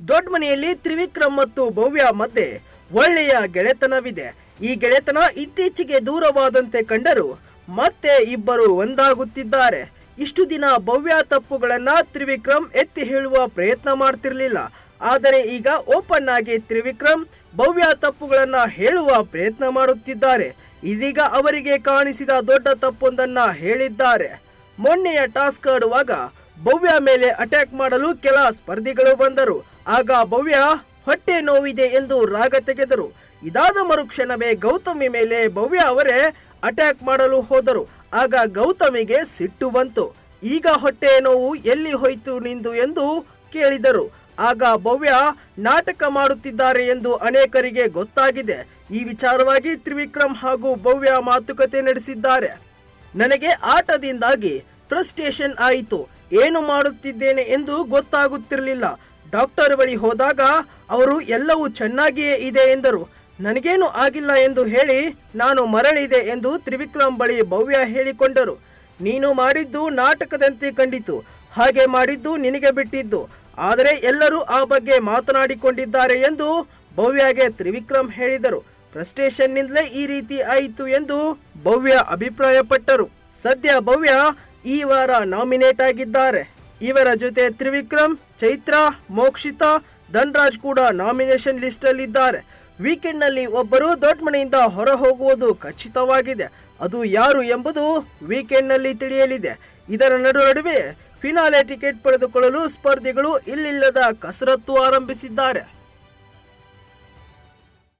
ದೊಡ್ಡ ಮನೆಯಲ್ಲಿ ತ್ರಿವಿಕ್ರಮ್ ಮತ್ತು ಭವ್ಯ ಮಧ್ಯೆ ಒಳ್ಳೆಯ ಗೆಳೆತನವಿದೆ. ಈ ಗೆಳೆತನ ಇತ್ತೀಚೆಗೆ ದೂರವಾದಂತೆ ಕಂಡರೂ ಮತ್ತೆ ಇಬ್ಬರು ಒಂದಾಗುತ್ತಿದ್ದಾರೆ. ಇಷ್ಟು ದಿನ ಭವ್ಯ ತಪ್ಪುಗಳನ್ನ ತ್ರಿವಿಕ್ರಮ್ ಎತ್ತಿ ಹೇಳುವ ಪ್ರಯತ್ನ ಮಾಡ್ತಿರ್ಲಿಲ್ಲ. ಆದರೆ ಈಗ ಓಪನ್ ಆಗಿ ತ್ರಿವಿಕ್ರಮ್ ಭವ್ಯ ತಪ್ಪುಗಳನ್ನ ಹೇಳುವ ಪ್ರಯತ್ನ ಮಾಡುತ್ತಿದ್ದಾರೆ. ಇದೀಗ ಅವರಿಗೆ ಕಾಣಿಸಿದ ದೊಡ್ಡ ತಪ್ಪೊಂದನ್ನ ಹೇಳಿದ್ದಾರೆ. ಮೊನ್ನೆಯ ಟಾಸ್ಕ್ ಆಡುವಾಗ ಭವ್ಯ ಮೇಲೆ ಅಟ್ಯಾಕ್ ಮಾಡಲು ಕೆಲ ಸ್ಪರ್ಧಿಗಳು ಬಂದರು. ಆಗ ಭವ್ಯ ಹೊಟ್ಟೆ ನೋವಿದೆ ಎಂದು ರಾಗ ತೆಗೆದರು. ಇದಾದ ಮರುಕ್ಷಣವೇ ಗೌತಮಿ ಮೇಲೆ ಭವ್ಯ ಅವರೇ ಅಟ್ಯಾಕ್ ಮಾಡಲು ಹೋದರು. ಆಗ ಗೌತಮಿಗೆ ಸಿಟ್ಟು ಬಂತು. ಈಗ ಹೊಟ್ಟೆ ನೋವು ಎಲ್ಲಿ ಹೋಯ್ತು ನಿಂದು ಎಂದು ಕೇಳಿದರು. ಆಗ ಭವ್ಯ ನಾಟಕ ಮಾಡುತ್ತಿದ್ದಾರೆ ಎಂದು ಅನೇಕರಿಗೆ ಗೊತ್ತಾಗಿದೆ. ಈ ವಿಚಾರವಾಗಿ ತ್ರಿವಿಕ್ರಮ್ ಹಾಗೂ ಭವ್ಯ ಮಾತುಕತೆ ನಡೆಸಿದ್ದಾರೆ. ನನಗೆ ಆಟದಿಂದಾಗಿ ಫ್ರಸ್ಟ್ರೇಷನ್ ಆಯಿತು. ಏನು ಮಾಡುತ್ತಿದ್ದೇನೆ ಎಂದು ಗೊತ್ತಾಗುತ್ತಿರಲಿಲ್ಲ. ಡಾಕ್ಟರ್ ಬಳಿ ಹೋದಾಗ ಅವರು ಎಲ್ಲವೂ ಚೆನ್ನಾಗಿಯೇ ಇದೆ ಎಂದರು. ನನಗೇನು ಆಗಿಲ್ಲ ಎಂದು ಹೇಳಿ ನಾನು ಮರಳಿದೆ ಎಂದು ತ್ರಿವಿಕ್ರಮ್ ಬಳಿ ಭವ್ಯ ಹೇಳಿಕೊಂಡರು. ನೀನು ಮಾಡಿದ್ದು ನಾಟಕದಂತೆ ಕಂಡಿತು. ಹಾಗೆ ಮಾಡಿದ್ದು ನಿನಗೆ ಬಿಟ್ಟಿದ್ದು. ಆದರೆ ಎಲ್ಲರೂ ಆ ಬಗ್ಗೆ ಮಾತನಾಡಿಕೊಂಡಿದ್ದಾರೆ ಎಂದು ಭವ್ಯಗೆ ತ್ರಿವಿಕ್ರಮ್ ಹೇಳಿದರು. ಫ್ರಸ್ಟ್ರೇಷನ್ ನಿಂದಲೇ ಈ ರೀತಿ ಆಯಿತು ಎಂದು ಭವ್ಯ ಅಭಿಪ್ರಾಯಪಟ್ಟರು. ಸದ್ಯ ಭವ್ಯ ಈ ವಾರ ನಾಮಿನೇಟ್ ಆಗಿದ್ದಾರೆ. ಇವರ ಜೊತೆ ತ್ರಿವಿಕ್ರಮ್, ಚೈತ್ರ, ಮೋಕ್ಷಿತಾ, ಧನ್ರಾಜ್ ಕೂಡ ನಾಮಿನೇಷನ್ ಲಿಸ್ಟ್ ಅಲ್ಲಿ ಇದ್ದಾರೆ. ವೀಕೆಂಡ್ ನಲ್ಲಿ ಒಬ್ಬರು ದೊಡ್ಡ ಮನೆಯಿಂದ ಹೊರ ಹೋಗುವುದು ಖಚಿತವಾಗಿದೆ. ಅದು ಯಾರು ಎಂಬುದು ವೀಕೆಂಡ್ ನಲ್ಲಿ ತಿಳಿಯಲಿದೆ. ಇದರ ನಡುವೆ ಫಿನಾಲೆ ಟಿಕೆಟ್ ಪಡೆದುಕೊಳ್ಳಲು ಸ್ಪರ್ಧಿಗಳು ಇಲ್ಲಿಲ್ಲದ ಕಸರತ್ತು ಆರಂಭಿಸಿದ್ದಾರೆ.